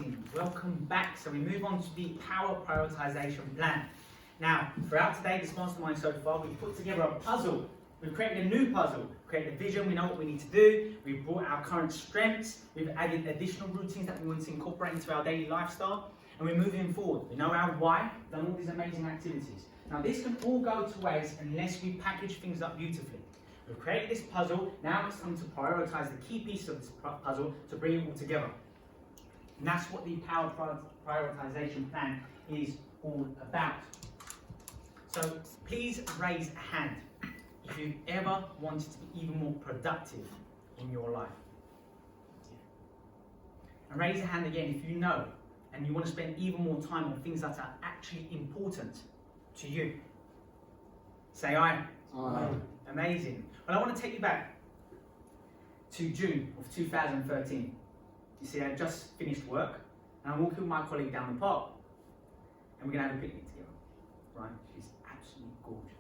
amazing. Welcome back. So we move on to the Power Prioritization Plan. Now, throughout today, this mastermind so far, we've put together a puzzle. We've created a new puzzle, created a vision, we know what we need to do, we've brought our current strengths, we've added additional routines that we want to incorporate into our daily lifestyle, and we're moving forward. We know our why, done all these amazing activities. Now this can all go to waste unless we package things up beautifully. We've created this puzzle, now it's time to prioritize the key pieces of this puzzle to bring it all together. And that's what the Power Prioritization Plan is all about. So please raise a hand if you've ever wanted to be even more productive in your life. And raise a hand again if you know and you want to spend even more time on things that are actually important to you. Say aye. Aye. Amazing. Well, I want to take you back to June of 2013. You see, I just finished work and I'm walking with my colleague down the park and we're going to have a picnic together. Right? She's absolutely gorgeous.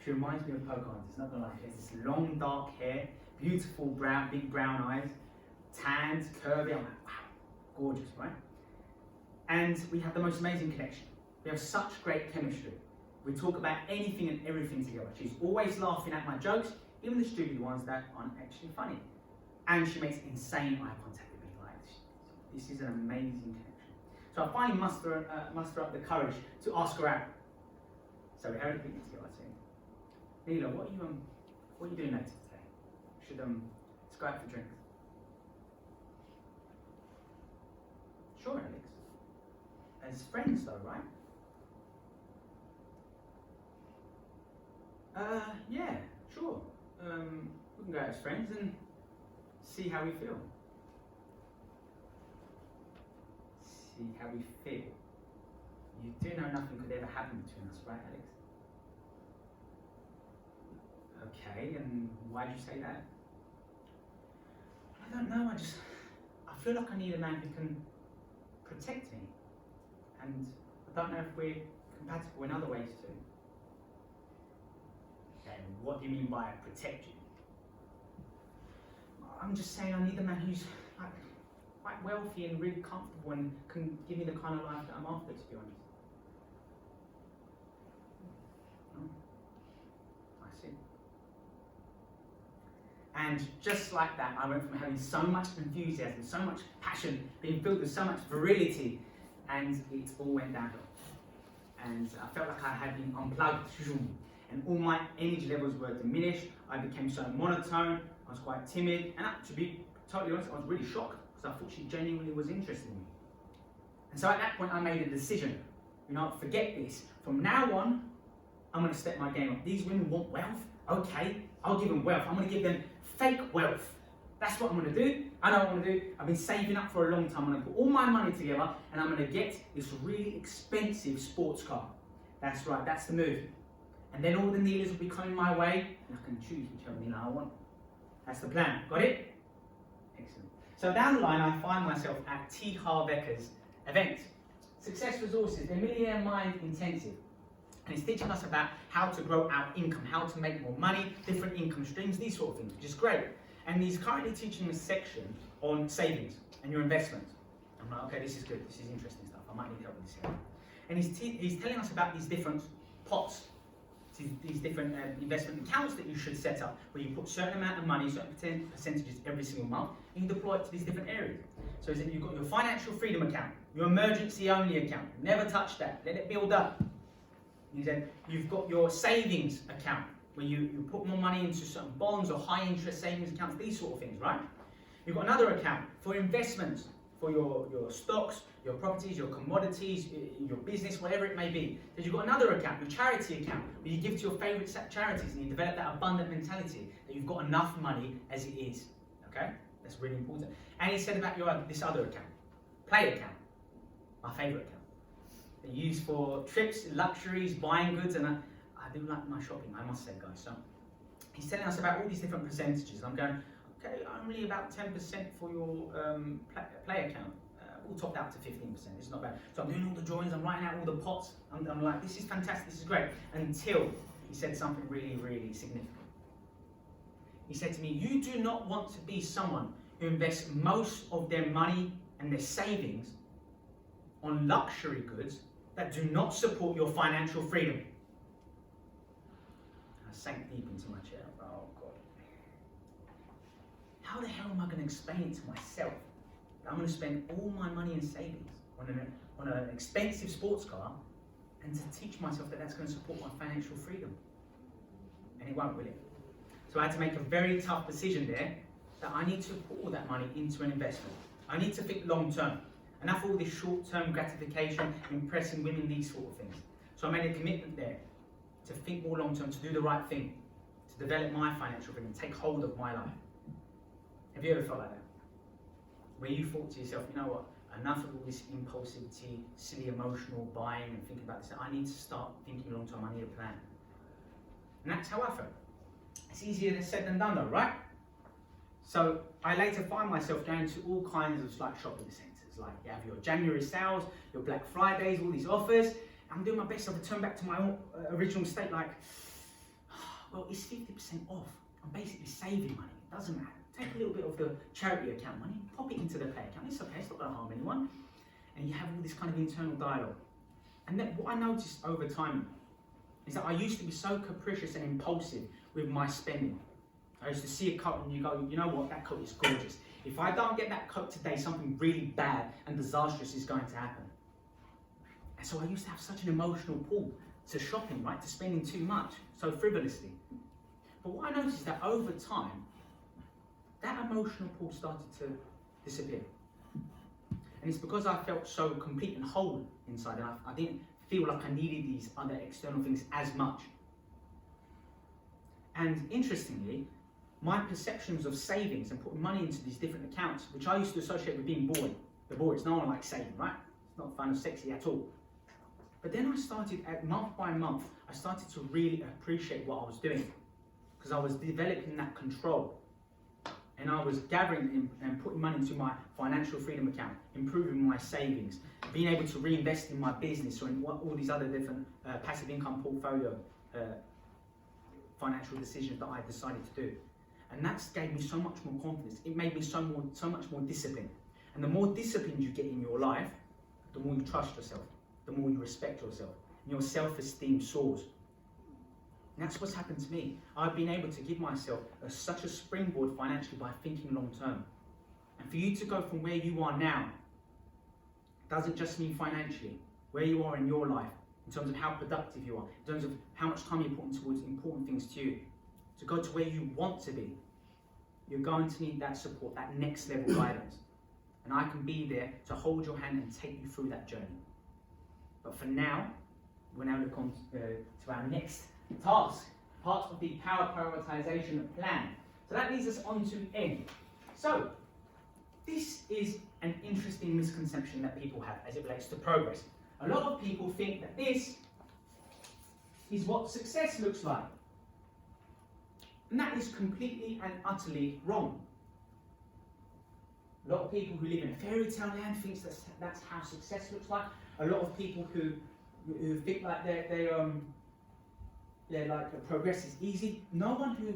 She reminds me of Pocahontas, not gonna lie. She has this long dark hair, beautiful brown, big brown eyes, tanned, curvy. I'm like, wow, gorgeous, right? And we have the most amazing connection. We have such great chemistry. We talk about anything and everything together. She's always laughing at my jokes, even the stupid ones that aren't actually funny. And she makes insane eye contact with me. Like, this is an amazing connection. So I finally muster up the courage to ask her out. So we had a picnic together. I said, Nila, what are you doing later today? Let's go out for drinks. Sure, Alex. As friends though, right? Yeah, sure. We can go out as friends and see how we feel. See how we feel. You do know nothing could ever happen between us, right, Alex? Okay, and why did you say that? I don't know, I feel like I need a man who can protect me. And I don't know if we're compatible in other ways too. Okay, what do you mean by protect you? I'm just saying I need a man who's like quite wealthy and really comfortable and can give me the kind of life that I'm after, to be honest. I see. And just like that, I went from having so much enthusiasm, so much passion, being filled with so much virility, and it all went downhill. And I felt like I had been unplugged, and all my energy levels were diminished. I became so monotone, I was quite timid, and to be totally honest, I was really shocked, because I thought she genuinely was interested in me. And so at that point I made a decision, forget this. From now on, I'm going to step my game up. These women want wealth, okay, I'll give them wealth. I'm going to give them fake wealth. That's what I'm going to do. I know what I'm going to do. I've been saving up for a long time. I'm going to put all my money together and I'm going to get this really expensive sports car. That's right, that's the move. And then all the Nilas will be coming my way and I can choose whichever Nila I want. That's the plan. Got it? Excellent. So down the line, I find myself at T. Harv Ekker's event. Success Resources, they're Millionaire Mind Intensive. And he's teaching us about how to grow our income, how to make more money, different income streams, these sort of things, which is great. And he's currently teaching a section on savings and your investments. I'm like, okay, this is good, this is interesting stuff, I might need help with this here. And he's telling us about these different pots, these different investment accounts that you should set up, where you put a certain amount of money, certain percentages every single month, and you deploy it to these different areas. So you've got your financial freedom account, your emergency only account, never touch that, let it build up. He said, you've got your savings account, where you put more money into certain bonds or high interest savings accounts, these sort of things, right? You've got another account for investments, for your stocks, your properties, your commodities, your business, whatever it may be. Then you've got another account, your charity account, where you give to your favourite charities and you develop that abundant mentality, that you've got enough money as it is, okay? That's really important. And he said about this other account, play account, my favourite account. They're used for trips, luxuries, buying goods, and I do like my shopping, I must say, guys. So he's telling us about all these different percentages, and I'm going, okay, only about 10% for your play account. We'll top that up to 15%, it's not bad. So I'm doing all the drawings, I'm writing out all the pots, I'm like, this is fantastic, this is great. Until he said something really, really significant. He said to me, you do not want to be someone who invests most of their money and their savings on luxury goods that do not support your financial freedom. I sank deep into my chair. Oh God. How the hell am I going to explain it to myself that I'm going to spend all my money and savings on an expensive sports car and to teach myself that that's going to support my financial freedom? And it won't, will it? So I had to make a very tough decision there that I need to put all that money into an investment. I need to think long term. Enough of all this short-term gratification, impressing women, these sort of things. So I made a commitment there to think more long term, to do the right thing, to develop my financial freedom, take hold of my life. Have you ever felt like that? Where you thought to yourself, you know what, enough of all this impulsivity, silly emotional buying and thinking about this, I need to start thinking long term, I need a plan. And that's how I felt. It's easier said than done though, right? So I later find myself going to all kinds of like shopping centres. Like you have your January sales, your Black Fridays, all these offers. I'm doing my best to return back to my original state like, well, it's 50% off. I'm basically saving money. It doesn't matter. Take a little bit of the charity account money, pop it into the pay account. It's okay, it's not going to harm anyone. And you have all this kind of internal dialogue. And then what I noticed over time is that I used to be so capricious and impulsive with my spending. I used to see a coat and you go, you know what, that coat is gorgeous. If I don't get that coat today, something really bad and disastrous is going to happen. And so I used to have such an emotional pull to shopping, right, to spending too much, so frivolously. But what I noticed is that over time, that emotional pull started to disappear. And it's because I felt so complete and whole inside, and I didn't feel like I needed these other external things as much. And interestingly, my perceptions of savings and putting money into these different accounts, which I used to associate with being boring. The boys, no one likes saving, right? It's not fun or sexy at all. But then I started, month by month, I started to really appreciate what I was doing, because I was developing that control. And I was gathering and putting money into my financial freedom account, improving my savings, being able to reinvest in my business or in all these other different passive income portfolio financial decisions that I decided to do. And that gave me so much more confidence. It made me so much more disciplined. And the more disciplined you get in your life, the more you trust yourself, the more you respect yourself, and your self-esteem soars. And that's what's happened to me. I've been able to give myself such a springboard financially by thinking long term. And for you to go from where you are now, doesn't just mean financially, where you are in your life, in terms of how productive you are, in terms of how much time you're putting towards important things to you, to go to where you want to be, you're going to need that support, that next level guidance. And I can be there to hold your hand and take you through that journey. But for now, we're now look on to our next task, part of the power prioritization plan. So that leads us on to N. So this is an interesting misconception that people have as it relates to progress. A lot of people think that this is what success looks like. And that is completely and utterly wrong. A lot of people who live in a fairy tale land thinks that's how success looks like. A lot of people who think like they're like progress is easy. No one who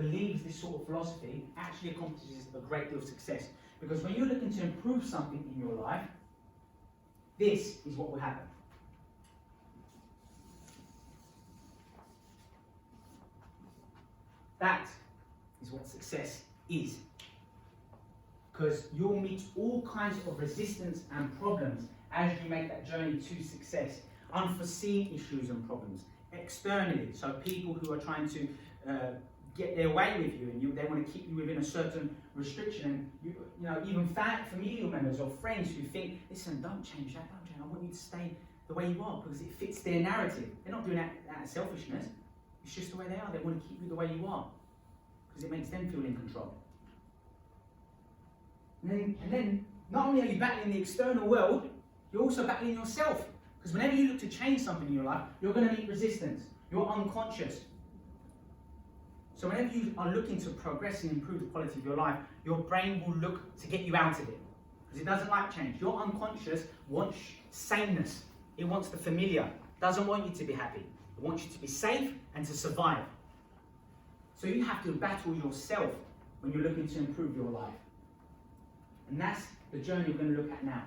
believes this sort of philosophy actually accomplishes a great deal of success. Because when you're looking to improve something in your life, this is what will happen. That is what success is. Because you'll meet all kinds of resistance and problems as you make that journey to success. Unforeseen issues and problems externally. So people who are trying to get their way with you, and they want to keep you within a certain restriction. And you know, even familial members or friends who think, listen, don't change that, don't change. I want you to stay the way you are because it fits their narrative. They're not doing that out of selfishness. It's just the way they are. They want to keep you the way you are because it makes them feel in control. And then, not only are you battling the external world, you're also battling yourself. Because whenever you look to change something in your life, you're going to meet resistance. You're unconscious. So whenever you are looking to progress and improve the quality of your life, your brain will look to get you out of it. Because it doesn't like change. Your unconscious wants sameness. It wants the familiar. It doesn't want you to be happy. It wants you to be safe and to survive. So you have to battle yourself when you're looking to improve your life. And that's the journey we're going to look at now.